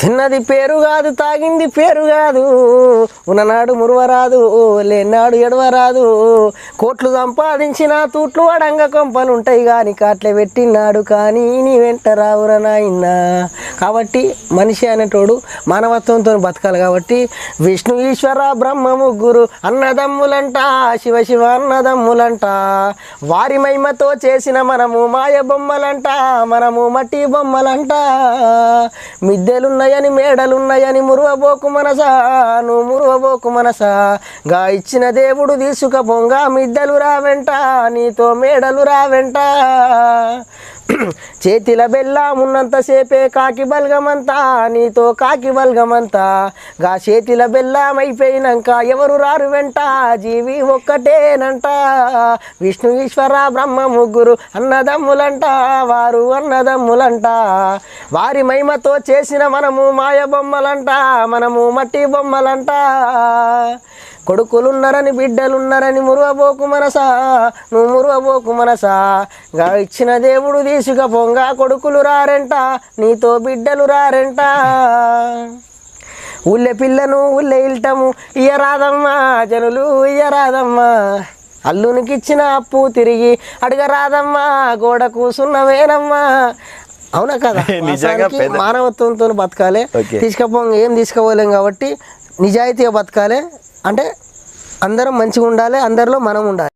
తిన్నది పేరు కాదు, తాగింది పేరు కాదు, ఉన్ననాడు మురువరాదు, లేనాడు ఎడవరాదు. కోట్లు సంపాదించిన తూట్లు అడంగ కొంపలుంటాయి కానీ కాట్లే పెట్టినాడు కానీ నీ వెంట రావురా నాయనా. కాబట్టి మనిషి అనేటోడు మానవత్వంతో బతకాలి. కాబట్టి విష్ణు ఈశ్వర బ్రహ్మ ముగ్గురు అన్నదమ్ములంట, శివ శివ అన్నదమ్ములంట. వారి మహిమతో చేసిన మనము మాయ బొమ్మలంట, మనము మట్టి బొమ్మలంట. మిద్దెలున్నాయని మేడలున్నాయని మురువబోకు మనసా, నువ్వు మురువబోకు మనసా. గా ఇచ్చిన దేవుడు తీసుకపోంగా మిద్దెలు రావెంట, నీతో మేడలు రావెంట. చేతిల బెల్లామున్నంతసేపే కాకి బల్గమంతా, నీతో కాకి బల్గమంతా. గా చేతిల బెల్లామైపోయినాక ఎవరు రారు వెంట, జీవి ఒక్కటేనంట. విష్ణు ఈశ్వర బ్రహ్మ ముగ్గురు అన్నదమ్ములంట, వారు అన్నదమ్ములంట. వారి మహిమతో చేసిన మనము మాయ బొమ్మలంట, మనము మట్టి బొమ్మలంట. కొడుకులున్నారని బిడ్డలున్నారని మురువబోకు మనసా, నువ్వు మురువబోకు మనసా. గా ఇచ్చిన దేవుడు తీసుకపోంగా కొడుకులు రారెంట, నీతో బిడ్డలు రారెంట. ఊళ్ళె పిల్లను ఊళ్ళె ఇల్టము ఇయ్యరాదమ్మా, జనులు ఇయ్యరాదమ్మా. అల్లునికిచ్చిన అప్పు తిరిగి అడగరాదమ్మా, గోడ కూసున్నవేనమ్మా. అవునా కదా? మానవత్వంతో బతకాలి. తీసుకపోంగా ఏం తీసుకోలేం కాబట్టి నిజాయితీగా బతకాలి. అంటే అందరం మంచిగా ఉండాలి, అందరిలో మనం ఉండాలి.